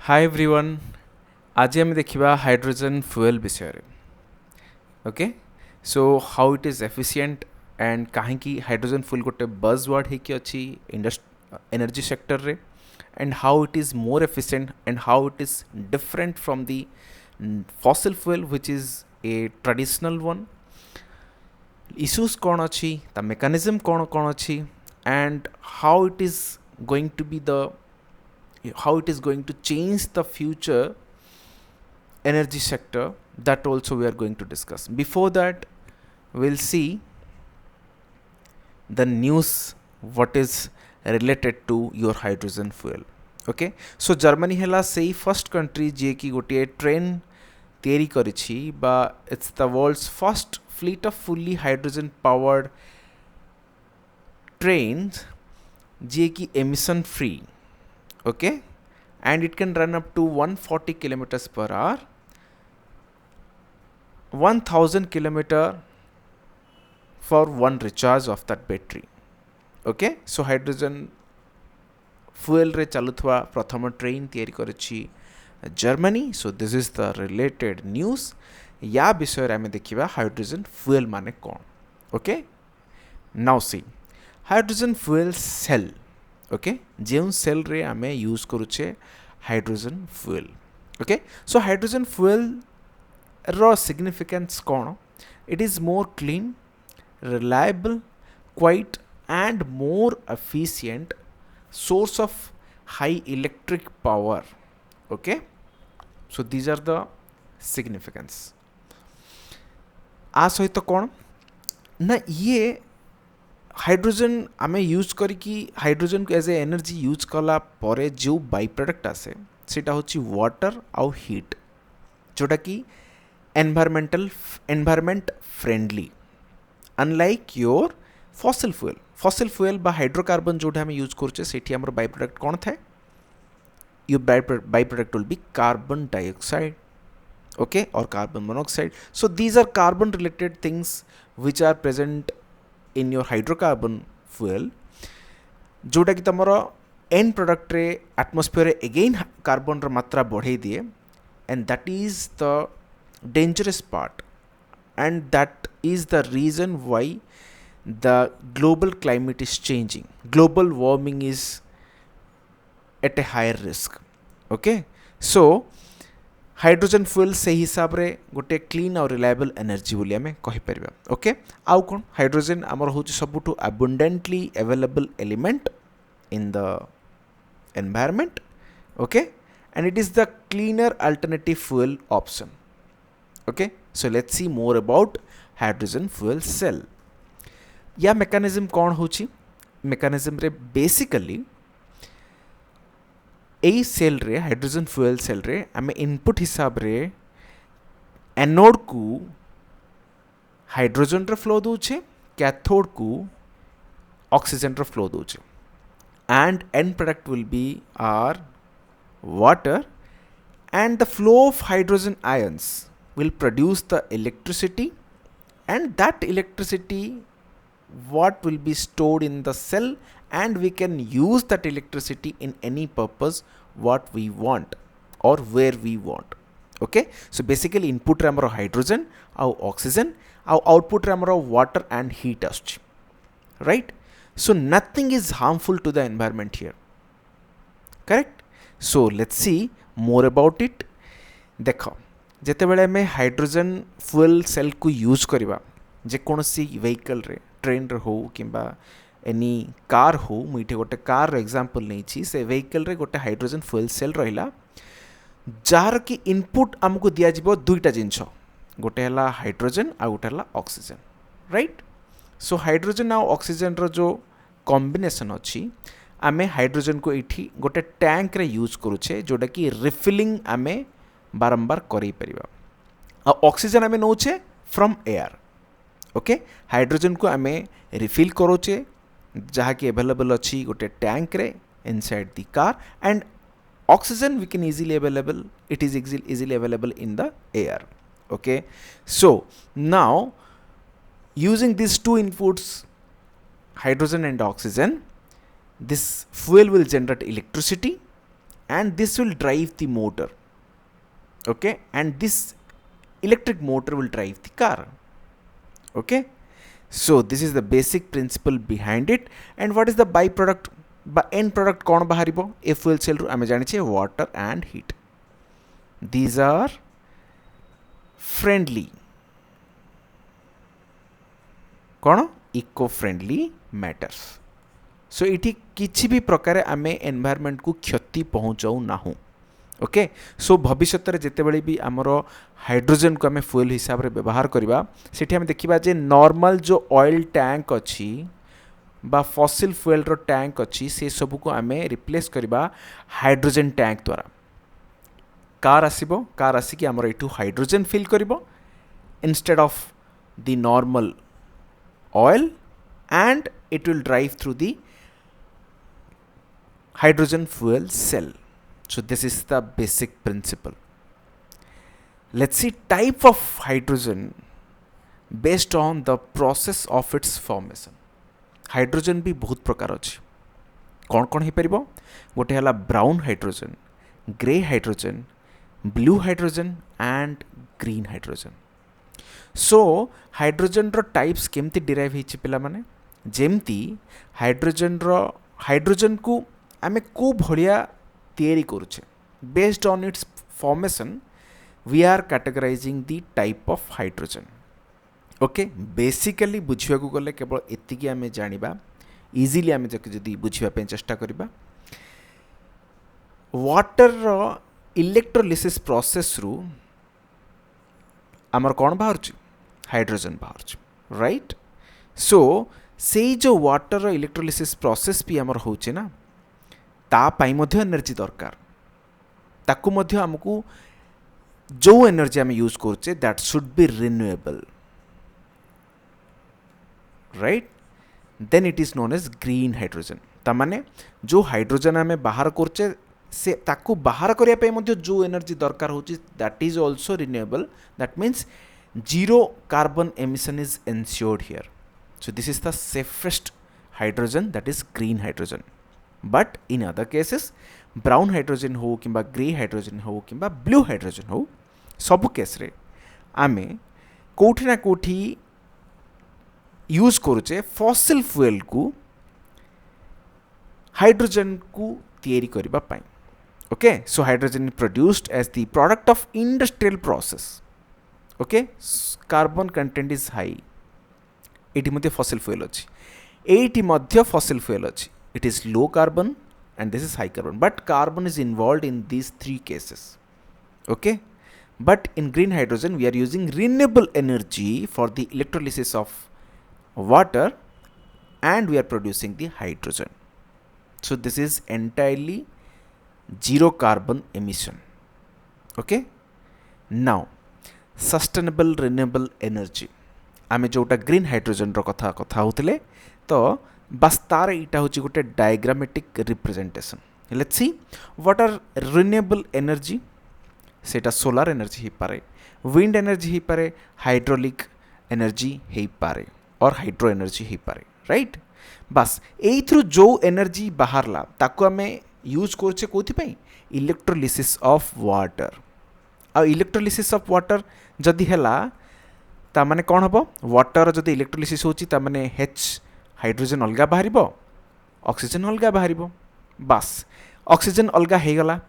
Hi everyone आज आम देखा हाइड्रोजन फ्यूएल विषय okay so how it is efficient and कहीं हाइड्रोजन फ्यूएल गोटे बज वर्ड होकि अच्छी एनर्जी सेक्टर रे and how it is more efficient and how it is different from the fossil fuel which is a traditional one issues कौन अच्छी ता mechanism कौन कौन अच्छी and how it is going to be the how it is going to change the future energy sector, that also we are going to discuss. Before that, we'll see the news what is related to your hydrogen fuel. Okay, so Germany hela sei first country je ki gotie train tiyari karichi ba it's the world's first fleet of fully hydrogen powered trains je ki emission free. Okay, and it can run up to 140 kilometers per hour, 1000 kilometer for one recharge of that battery. Okay, so hydrogen fuel रे चलुथवा प्रथम train तैयारी करिछि Germany. so this is the related news. या विषय रे आमे देखिबा hydrogen fuel माने कोन. okay, now see hydrogen fuel cell. Okay, जो सेल रे आमे यूज करूचे hydrogen fuel. Okay, so hydrogen fuel रो सिग्निफिकेंस कौन? It is more clean, reliable, quiet and more efficient source of high electric power. Okay, so these are the significance. आ सहित कौन ना ये हाइड्रोजन आमे यूज करिकी हाइड्रोजन को एज ए एनर्जी यूज कला परे जो बाई प्रोडक्ट आसे सेटा होची वाटर आउ हीट जोटा कि environment friendly unlike your fossil fuel बा हाइड्रोकार्बन जोटा आमे यूज करछे सेठी हमर बाई प्रोडक्ट कोन थाए? Your byproduct will be carbon dioxide, okay, और carbon monoxide. So these are carbon related things which are present in your hydrocarbon fuel जोटा कि तमर एंड प्रोडक्ट रे एटमॉस्फेयर रे अगेन कार्बन र मात्रा बढ़ाई दिए and that is the dangerous part and that is the reason why the global climate is changing. Global warming is at a higher risk. Okay, so hydrogen fuel से हिसाब रे गोटे clean और reliable energy बोली आमे कहि परबा. Okay, आउ कोन hydrogen हमर होची सबुटु abundantly available element in the environment. Okay, and it is the cleaner alternative fuel option. Okay, so let's see more about hydrogen fuel cell. या मेकानिज्म कौन होची? मेकानिज्म रे बेसिकली एई सेल रे हाइड्रोजन फ्यूएल सेल रे आमे input हिसाब रे एनोड को हाइड्रोजन रे फ्लो दोचे, कैथोड को ऑक्सीजन रे फ्लो दोचे and end product will be are water and the flow of hydrogen ions will produce the electricity and that electricity what will be stored in the cell and we can use that electricity in any purpose what we want or where we want. Okay, so basically input रे हमरो hydrogen और oxygen और output रे हमरो water and heat आछी, right? So nothing is harmful to the environment here, correct? So let's see more about it. देखो जेते बेले में हाइड्रोजन फ्यूएल सेल को यूज करबा जे कोनसी व्हीकल रे ट्रेन रे हो किंबा एनी कार हो, मुझे गोटे कार रो एग्जांपल नहीं छी. से व्हीकल रे गोटे हाइड्रोजन फ्यूएल सेल रहिला जार की इनपुट हमको दिया जिवो दुईटा जिंस, गोटे हला हाइड्रोजन आ गोटे हला ऑक्सीजन, राइट? सो हाइड्रोजन आ ऑक्सीजन रो जो कॉम्बिनेशन अछि आमे हाइड्रोजन को इठी गोटे टैंक रे यूज करूछे जोटा कि रिफिलिंग आमे बारंबार करै परिबा. आ ऑक्सीजन आमे नौछे फ्रॉम एयर. ओके, हाइड्रोजन को आमे रिफिल करोचे जहाँ की अवेलेबल अच्छी गोटे टैंक रे inside the car and oxygen we can easily available, it is easily available in the air. Okay, so now using this two inputs hydrogen and oxygen, this fuel will generate electricity and this will drive the motor. Okay, and this electric motor will drive the car. Okay, so this is the basic principle behind it. And what is the byproduct? End product कौन बाहरिबो ए fuel cell रु आमे जानिछे water and heat. These are friendly कौन eco friendly matters. सो इठी किछि भी प्रकार आमे environment को क्षति पहुंचाऊ नाहु. ओके, सो भविष्य रे जेते बेले भी हमर हाइड्रोजन को आमे फ्यूल हिसाब रे व्यवहार करबा सेठी हम देखिबा जे नॉर्मल जो ऑयल टैंक अछि बा फॉसिल फ्यूल रो टैंक अछि से सब को आमे रिप्लेस करबा हाइड्रोजन टैंक द्वारा. कार आसीबो, कार आसी कि हमर एठू हाइड्रोजन फिल करबो instead of the normal oil, and it will drive through the hydrogen fuel cell. So this is the basic principle. Let's see type of hydrogen based on the process of its formation. Hydrogen भी बहुत प्रकार अच्छी. कौन कौन हो पारिबो? गोटे हला brown hydrogen, grey hydrogen, blue hydrogen and green hydrogen. So hydrogen रो टाइप्स केमती डिराइव होइछि पिला माने जेमती हाइड्रोजन को आमे को भलिया तयारी करूछे based on its formation we are categorising the type of hydrogen. Okay, basically बुझिया को गले केवल एतिकी आमे जानिबा इजीली आमे जदी बुझिबा पे चेष्टा करिबा. वाटर रो इलेक्ट्रोलिसिस प्रोसेस रु आमर कौन बाहर हाइड्रोजन बाहर. राइट, सो से जो वाटर इलेक्ट्रोलिसिस प्रोसेस भी आमर होचे ना ता पाई मध्य एनर्जी दरकार. ताकू मध्य हमकू जो एनर्जी आम यूज करचे that should be renewable. Right, then it is known as green hydrogen. ता माने जो हाइड्रोजन आम बाहर करचे से ताकू बाहर करिया पे मध्य जो एनर्जी दरकार होची that is also renewable. That means zero carbon emission is ensured here. So this is the safest hydrogen, that is green hydrogen. But in other cases brown hydrogen हो किंबा ग्रे हाइड्रोजन हो किंबा blue hydrogen हो सब case रे आमे कोठी ना कोठी यूज करूचे फॉसिल फ्यूल को हाइड्रोजन को तैयारी करबा पाई. Okay, so hydrogen is produced as the product of industrial process. Okay, carbon content is high. एटी मध्य फॉसिल फ्यूल अच्छी, एटी मध्य फॉसिल फ्यूल अच्छी. It is low carbon and this is high carbon, but carbon is involved in these three cases. Okay, but in green hydrogen we are using renewable energy for the electrolysis of water and we are producing the hydrogen. So this is entirely zero carbon emission. Okay, now sustainable renewable energy आमे जोटा green hydrogen रो कथा होतले तो बस तार इटा होची गोटे diagrammatic representation. Let's see what are renewable energy. सेटा सोलार एनर्जी ही पारे, विंड एनर्जी ही पारे, हाइड्रोलिक एनर्जी ही पारे और हाइड्रो एनर्जी ही पारे. राइट, बस एई थ्रू जो एनर्जी बाहरला ताको आमे यूज करछे कोथि पई इलेक्ट्रोलिसिस ऑफ वाटर. आ इलेक्ट्रोलिसिस ऑफ वाटर जदी हैला ता माने कोन हबो वाटर जदी इलेक्ट्रोलिसिस होची ता माने H हाइड्रोजन अलगा बाहर ऑक्सीजन अलगा बाहर. बस ऑक्सीजन अलगा हो गला,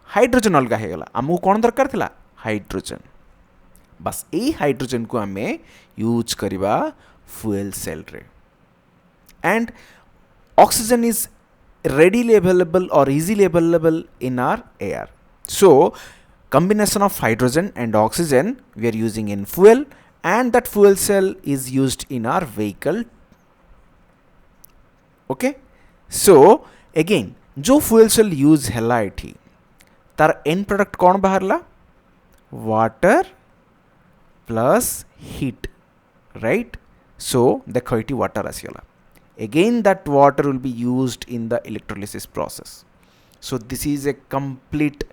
हाइड्रोजन अलगा हो गला. आमको कौन दरकार थिला हाइड्रोजन. बस यही हाइड्रोजन को आमे यूज करबा फ्यूल सेल रे. And oxygen is readily available or easily available in our air. So combination of hydrogen and oxygen we are using in fuel and that fuel cell is used in our vehicle. Okay, so again जो fuel cell use हैला एठी तार end product कौन बाहरला water plus heat. Right, so देखो ये water आसीगला. Again that water will be used in the electrolysis process. So this is a complete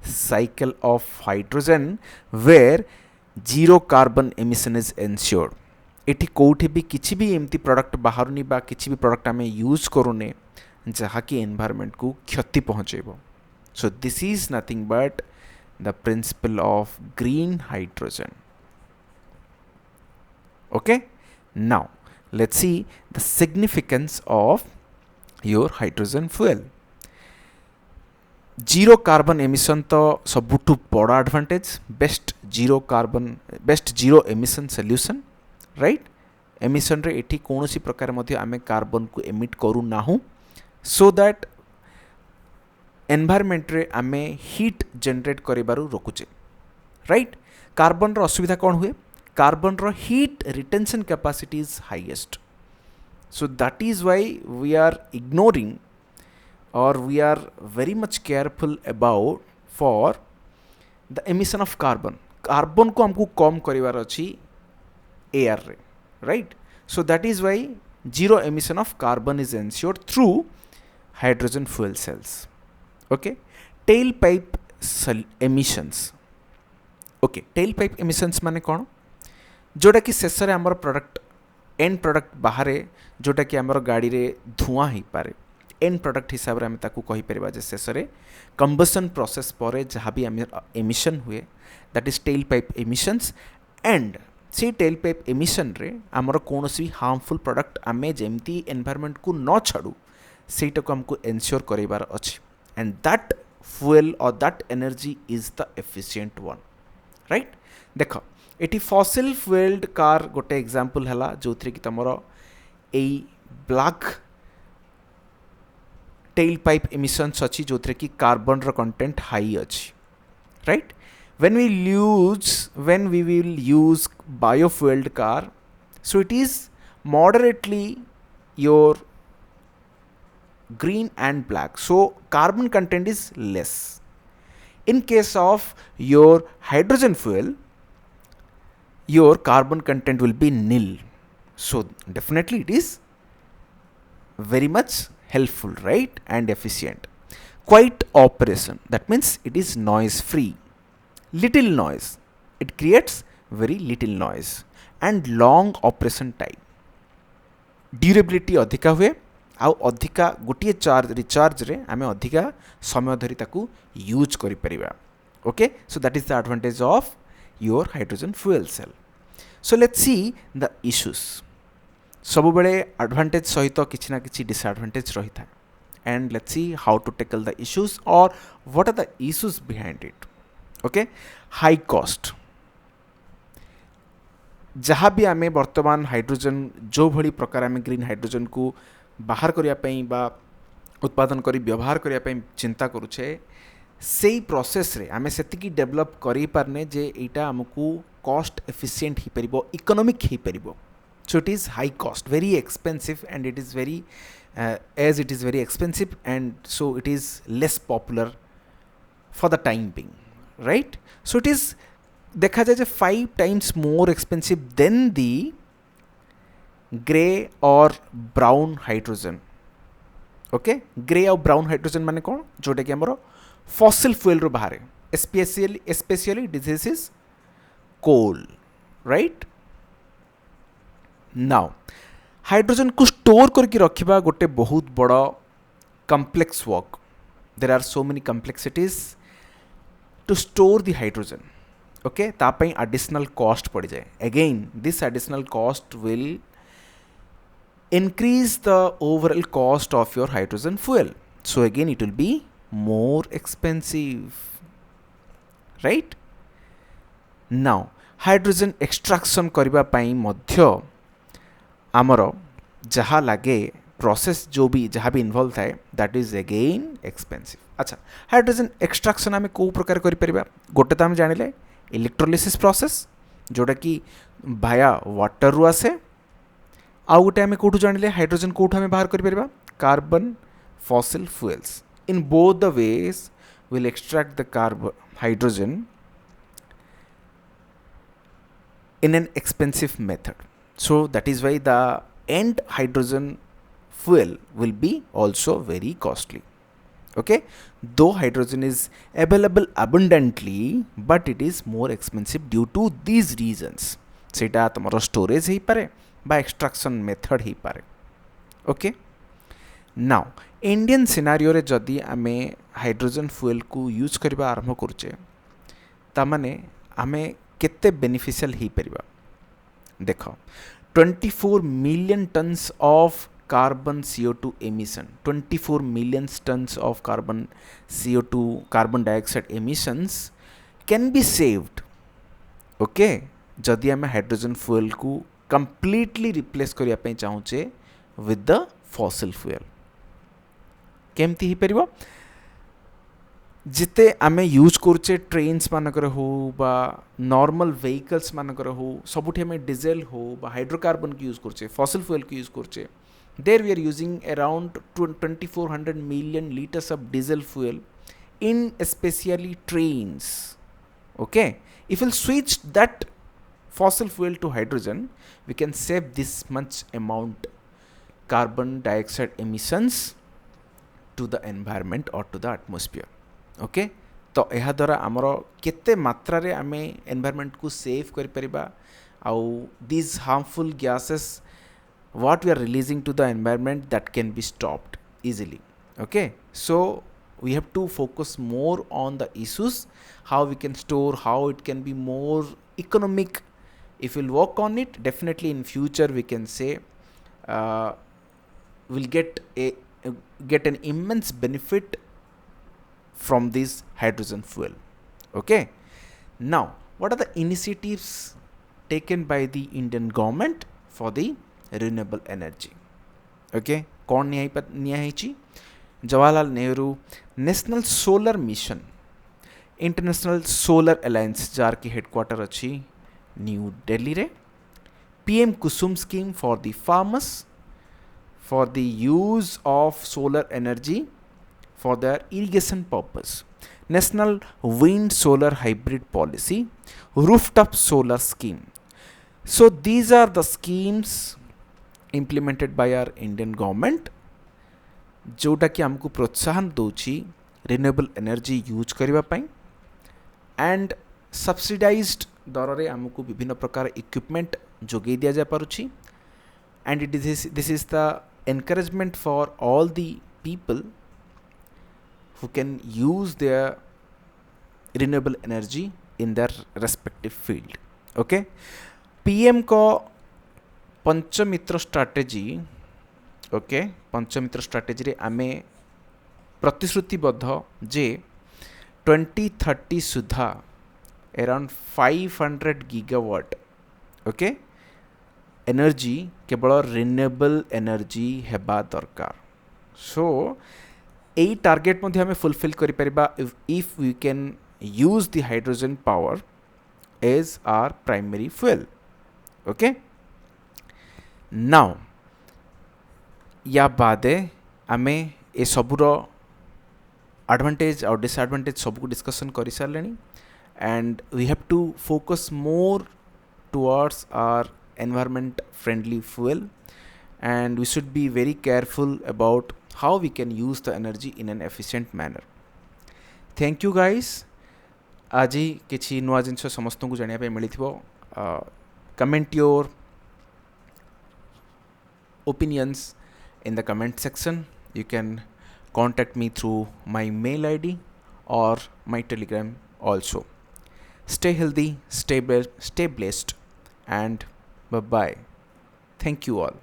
cycle of hydrogen where zero carbon emission is ensured. एठी कोठी भी किछि भी एमती प्रोडक्ट बाहरुनी बा किछि भी प्रोडक्ट आमे यूज करूने जहा कि एनवायरनमेंट को क्षति पहुंचेबो. So this is nothing but the principle of green hydrogen. Okay, now let's see the significance of your hydrogen fuel. Zero carbon emission तो सबुठु बड़ा advantage, best zero emission solution, right. Emission रे एठी कोनोसी प्रकार मध्ये आमे कार्बन को emit करू नाहु, सो दैट एनवायरनमेंट रे आमे हीट जनरेट करिबारु रोकुचे, राइट. कार्बन रो असुविधा कोन हुए, कार्बन रो heat retention capacity is highest, so that is why we are ignoring or we are very much careful about for the emission of carbon. Carbon को हमको कम करिवार अछि air रे, right. So that is why zero emission of carbon is ensured through hydrogen fuel cells. Okay, tailpipe emissions. Okay, tailpipe emissions माने कौन, जोटा कि शेष रे हमर प्रोडक्ट एंड प्रोडक्ट बाहर जोटा कि आमर गाड़ी रे धुआं ही पारे, एंड प्रोडक्ट हिसाब रे हम ताकू कहि परिबा जे शेष रे कंबशन प्रोसेस परे जहाँ भी एमिशन हुए that is tell pipe emissions. And से टेल पाइप एमिशन रे आमर कोनोसी हार्मफुल प्रोडक्ट आमे जेमती एनवायरनमेंट को न छाड़ू सेटा को हमको एनश्योर करिबार अछि, एंड दैट फ्यूल और that energy is the efficient one, right. देख एटी फॉसिल फ्यूल्ड कार गोटे एग्जांपल हला जो कि तमर ए ब्लैक टेल पाइप एमिशंस अच्छी जो कि कार्बन रो कंटेंट हाई अच्छी, right. when we will use biofueled car, so it is moderately your green and black, so carbon content is less. In case of your hydrogen fuel, your carbon content will be nil, so definitely it is very much helpful, right, and efficient. Quiet operation, that means it is noise free. Little noise, it creates very little noise, and long operation time. Durability अधिका हुए आउ अधिका गोटे charge recharge रे आमे अधिका समय धरी ताकू यूज करि परिबा. Okay, so that is the advantage of your hydrogen fuel cell. So let's see the issues. सब बेले एडवांटेज सहित किछि ना किछि डिसएडवांटेज रही था, and let's see how to tackle the issues और what are the issues behind it. Okay, high cost. जहाँ भी आमे वर्तमान हाइड्रोजन जो भली प्रकार आमे ग्रीन हाइड्रोजन को बाहर करिया पई बा उत्पादन करी व्यवहार करिया पई चिंता करूछे, सेई प्रोसेस रे आमे सेतिकी डेवलप करि पारने जे एटा हमकू कॉस्ट एफिशिएंट ही परिबो, इकोनॉमिक ही परिबो. So it is high cost, very expensive, and it is very as it is very expensive, and so it is less popular for the time being, right. So it is देखा जाए 5 times more expensive than the grey or brown hydrogen. Okay, grey और brown hydrogen माने कौन, जोटा कि हमरो fossil fuel रो बाहर, especially this is coal, right. Now hydrogen को स्टोर करके रखिबा गोटे बहुत बड़ा complex work. There are so many complexities to store the hydrogen. Okay, तापई एडिशनल कॉस्ट पड़ जाए. Again this additional cost will increase the overall cost of your hydrogen fuel, so again it will be more expensive, right. Now hydrogen extraction करबा पई मध्य आमर जहाँ लगे process जो भी जहाँ भी इन्वॉल्व थाए दैट इज अगेन एक्सपेंसिव. अच्छा, हाइड्रोजन एक्सट्रैक्शन आम कौ प्रकार करें, गोटे तो आम जानिले इलेक्ट्रोलिसिस प्रोसेस जोटा कि भाया वाटर रु आसे, आउ गोटे आम कौटू जानिले हाइड्रोजन कौटू आम बाहर करें, carbon fossil fuels. In both the ways will extract the carbon hydrogen in an expensive method, so that is why the end hydrogen fuel will be also very costly. Okay, though hydrogen is available abundantly, but it is more expensive due to these reasons. सेटा तमरो storage ही पारे बा extraction method ही पारे. Okay, now Indian scenario रे जदि आमे hydrogen fuel को use करबा आरंभ करछे तामाने आमे केते बेनिफिशियल ही परिबा देख 24 million tons of carbon CO2 emission 24 million tons of CO2 carbon dioxide emissions can be saved okay जदि आम हाइड्रोजन फ्यूल को कंप्लीटली रिप्लेस करने चाहूचे विथ द फॉसिल फ्यूल केमती ही परिबो जिते आम यूज करुचे ट्रेन्स मानकर हो बा नॉर्मल व्हीकल्स मानकर हो सबुठी आम डीजेल हो बा हाइड्रोकार्बन की यूज करुचे फॉसिल फ्यूल की यूज करुचे there we are using around 2400 million liters of diesel fuel in especially trains okay if we'll switch that fossil fuel to hydrogen we can save this much amount carbon dioxide emissions to the environment or to the atmosphere okay तो यह द्वारा आमर केते मात्रा रे आमे environment को save करि परिबा आउ these harmful gases what we are releasing to the environment that can be stopped easily okay so we have to focus more on the issues how we can store how it can be more economic if we'll work on it definitely in future we can say we'll get an immense benefit from this hydrogen fuel okay now what are the initiatives taken by the Indian government for the renewable energy okay कौन निया है Jawaharlal Nehru national solar mission international solar alliance jar की headquarter अच्छी new Delhi रे PM Kusum scheme for the farmers for the use of solar energy for their irrigation purpose national wind solar hybrid policy rooftop solar scheme so these are the schemes implemented by our Indian government जोटा कि हमको प्रोत्साहन दोची renewable energy use करबा पई and subsidised दर रे हमको विभिन्न प्रकार इक्विपमेंट जोगे दिया जा पारुची and this is the encouragement for all the people who can use their renewable energy in their respective field okay pm को Panchamitra strategy okay Panchamitra strategy रे आमे प्रतिश्रुतिबद्ध जे 2030 सुधा अराउंड 500 गीगावाट ओके एनर्जी केवल रिन्यूएबल एनर्जी हेबा दरकार सो यही टार्गेट मध्य हमें फुलफिल करि परिबा if we can use the hydrogen power as our primary fuel okay now या बादे आमे ए सबुर एडवांटेज और डिसएडवांटेज सबको डिस्कशन कर सारे and we have to focus more towards our environment friendly fuel and we should be very careful about how we can use the energy in an efficient manner. Thank you guys. आज किसी नुआ जिनस समस्त को जानिया पे मिली थी comment your opinions in the comment section. You can contact me through my mail ID or my telegram also. Stay healthy, stay blessed and bye bye. Thank you all.